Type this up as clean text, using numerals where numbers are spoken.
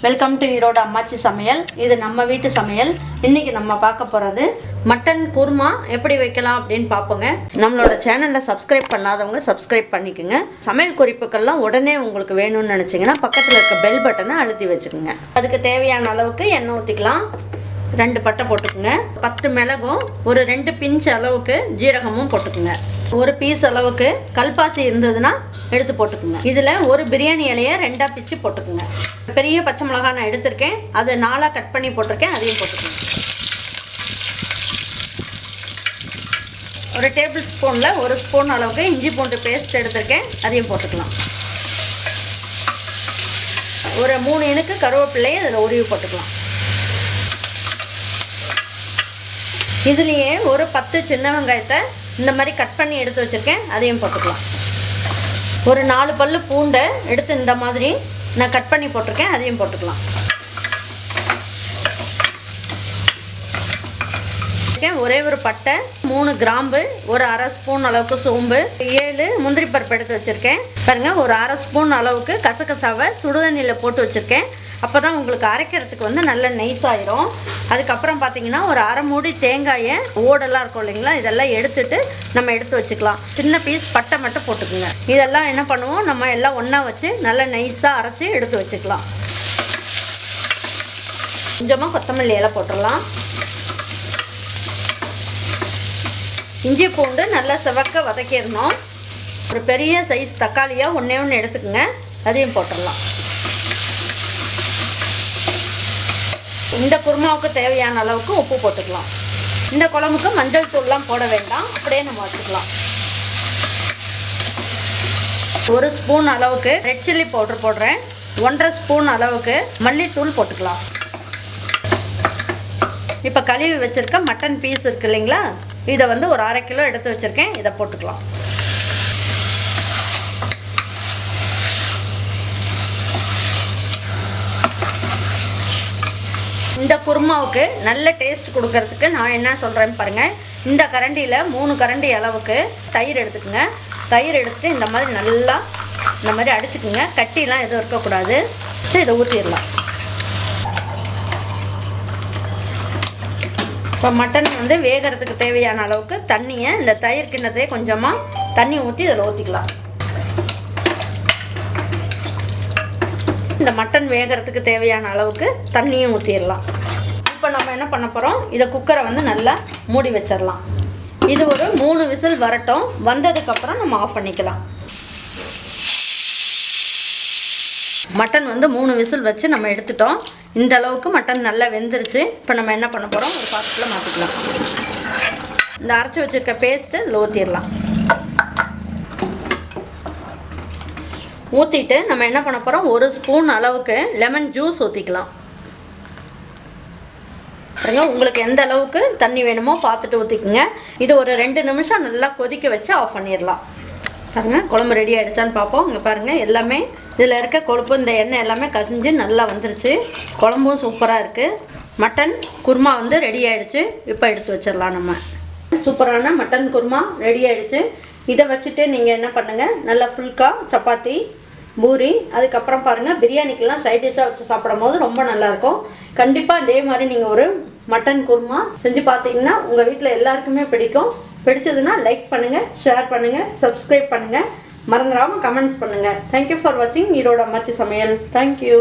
Welcome to Erode அம்மாச்சி சமையல். இது நம்ம வீட்டு சமையல். இன்னைக்கு நம்ம பார்க்க போகிறது மட்டன் குருமா எப்படி வைக்கலாம் அப்படின்னு பார்ப்போங்க. நம்மளோட சேனலில் சப்ஸ்கிரைப் பண்ணாதவங்க சப்ஸ்கிரைப் பண்ணிக்கோங்க. சமையல் குறிப்புக்கள்லாம் உடனே உங்களுக்கு வேணும்னு நினச்சிங்கன்னா பக்கத்தில் இருக்க பெல் பட்டனை அழுத்தி வச்சுக்கோங்க. அதுக்கு தேவையான அளவுக்கு எண்ணெய் ஊற்றிக்கலாம். 2 பட்டை போட்டுக்குங்க. 10 மிளகும் ஒரு 2 பிஞ்ச் அளவுக்கு ஜீரகமும் போட்டுக்குங்க. ஒரு பீஸ் அளவுக்கு கல்பாசி இருந்ததுன்னா எடுத்து போட்டுக்குங்க. இதில் ஒரு பிரியாணி இலையை 2ஆக பிச்சு போட்டுக்குங்க. பெரிய பச்சை மிளகாய் நான் எடுத்திருக்கேன், அதை 4ஆக கட் பண்ணி போட்டிருக்கேன், அதையும் போட்டுக்குங்க. ஒரு டேபிள் ஸ்பூனில் 1 ஸ்பூன் அளவுக்கு இஞ்சி பூண்டு பேஸ்ட் எடுத்திருக்கேன், அதையும் போட்டுக்கலாம். ஒரு 3 இனுக்கு கருவேப்பிலையை அதில் உருவி போட்டுக்கலாம். இதுலேயே ஒரு 10 சின்ன வெங்காயத்தை இந்த மாதிரி கட் பண்ணி எடுத்து வச்சுருக்கேன், அதையும் போட்டுக்கலாம். ஒரு 4 பல்லு பூண்டை எடுத்து இந்த மாதிரி நான் கட் பண்ணி போட்டிருக்கேன், அதையும் போட்டுக்கலாம். ஒரே ஒரு பட்டை, 3 கிராம்பு, ஒரு 1/2 ஸ்பூன் அளவுக்கு சோம்பு, 7 முந்திரி பருப்பு எடுத்து வச்சுருக்கேன். பாருங்கள், ஒரு 1/2 ஸ்பூன் அளவுக்கு கசகசாவை சுடுதண்ணியில் போட்டு வச்சுருக்கேன். அப்போ தான் உங்களுக்கு அரைக்கிறதுக்கு வந்து நல்ல நைஸாயிரும். அதுக்கப்புறம் பார்த்தீங்கன்னா ஒரு 1/2 மூடி தேங்காயை ஓடெல்லாம் இருக்கும் இல்லைங்களா, இதெல்லாம் எடுத்துட்டு நம்ம எடுத்து வச்சுக்கலாம். சின்ன பீஸ் பட்டை மட்டும் போட்டுக்குங்க. இதெல்லாம் என்ன பண்ணுவோம், நம்ம எல்லாம் ஒன்றா வச்சு நல்லா நைஸாக அரைச்சி எடுத்து வச்சுக்கலாம். கொஞ்சமாக கொத்தமல்லி இலை போட்டுடலாம். இஞ்சி பூண்டு நல்லா செவக்க வதக்கிடணும். ஒரு பெரிய சைஸ் தக்காளியாக ஒன்று எடுத்துக்கோங்க, அதையும் போட்டுடலாம். இந்த குருமாவுக்கு தேவையான அளவுக்கு உப்பு போட்டுக்கலாம். இந்த குழம்புக்கு மஞ்சள் தூள்லாம் போட வேண்டாம், அப்படியே நம்ம வச்சுக்கலாம். 1 ஸ்பூன் அளவுக்கு ரெட் சில்லி பவுடர் போடுறேன். 1.5 ஸ்பூன் அளவுக்கு மல்லித்தூள் போட்டுக்கலாம். இப்போ கழுவி வச்சுருக்க மட்டன் பீஸ் இருக்குது இல்லைங்களா, இதை வந்து ஒரு 1/2 கிலோ எடுத்து வச்சுருக்கேன், இதை போட்டுக்கலாம். இந்த குருமாவுக்கு நல்ல டேஸ்ட் கொடுக்கறதுக்கு நான் என்ன சொல்கிறேன்னு பாருங்கள். இந்த கரண்டியில் 3 கரண்டி அளவுக்கு தயிர் எடுத்துக்கோங்க. தயிர் எடுத்துட்டு இந்த மாதிரி நல்லா இந்த மாதிரி அடிச்சுக்குங்க. கட்டிலாம் எதுவும் இருக்கக்கூடாது. இதை ஊற்றிடலாம். இப்போ மட்டன் வந்து வேகிறதுக்கு தேவையான அளவுக்கு தண்ணியை இந்த தயிர் கிண்ணத்தையே கொஞ்சமாக தண்ணி ஊற்றி இதில் ஊற்றிக்கலாம். இந்த மட்டன் வேகிறதுக்கு தேவையான அளவுக்கு தண்ணியும் ஊற்றிடலாம். இப்போ நம்ம என்ன பண்ண போகிறோம், இதை குக்கரை வந்து நல்லா மூடி வச்சிடலாம். இது ஒரு 3 விசில் வரட்டும். வந்ததுக்கப்புறம் நம்ம ஆஃப் பண்ணிக்கலாம். மட்டன் வந்து 3 விசில் வச்சு நம்ம எடுத்துட்டோம். இந்த அளவுக்கு மட்டன் நல்லா வெந்துருச்சு. இப்போ நம்ம என்ன பண்ண போகிறோம், ஒரு பாத்திரத்தில் மாற்றிக்கலாம். இந்த அரைச்சி வச்சுருக்க பேஸ்ட்டு இதில் ஊற்றிடலாம். ஊற்றிட்டு நம்ம என்ன பண்ண போகிறோம், 1 ஸ்பூன் அளவுக்கு லெமன் ஜூஸ் ஊற்றிக்கலாம். உங்களுக்கு எந்த அளவுக்கு தண்ணி வேணுமோ பார்த்துட்டு ஊற்றிக்குங்க. இது ஒரு 2 நிமிஷம் நல்லா கொதிக்க வச்சு ஆஃப் பண்ணிடலாம். பாருங்கள், குழம்பு ரெடி ஆகிடுச்சான்னு பார்ப்போம். இங்கே பாருங்கள், எல்லாமே இதில் இருக்க கொழுப்பு இந்த எண்ணெய் எல்லாமே கசிஞ்சு நல்லா வந்துருச்சு. குழம்பும் சூப்பராக இருக்குது. மட்டன் குருமா வந்து ரெடி ஆகிடுச்சு. இப்போ எடுத்து வச்சிடலாம். நம்ம சூப்பரான மட்டன் குருமா ரெடி ஆகிடுச்சு. இதை வச்சுட்டு நீங்கள் என்ன பண்ணுங்கள், நல்லா ஃபுல்கா, சப்பாத்தி, பூரி, அதுக்கப்புறம் பாருங்கள் பிரியாணிக்கெல்லாம் சைட் டிஷ்ஷாக வச்சு சாப்பிடும் போது ரொம்ப நல்லாயிருக்கும். கண்டிப்பாக இதே மாதிரி நீங்கள் ஒரு மட்டன் குருமா செஞ்சு பார்த்தீங்கன்னா உங்கள் வீட்டில் எல்லாருக்குமே பிடிக்கும். பிடிச்சதுன்னா லைக் பண்ணுங்கள், ஷேர் பண்ணுங்கள், சப்ஸ்கிரைப் பண்ணுங்கள், மறந்துடாமல் கமெண்ட்ஸ் பண்ணுங்கள். தேங்க்யூ ஃபார் வாட்சிங் ஈரோடு அம்மாச்சி சமையல். தேங்க்யூ.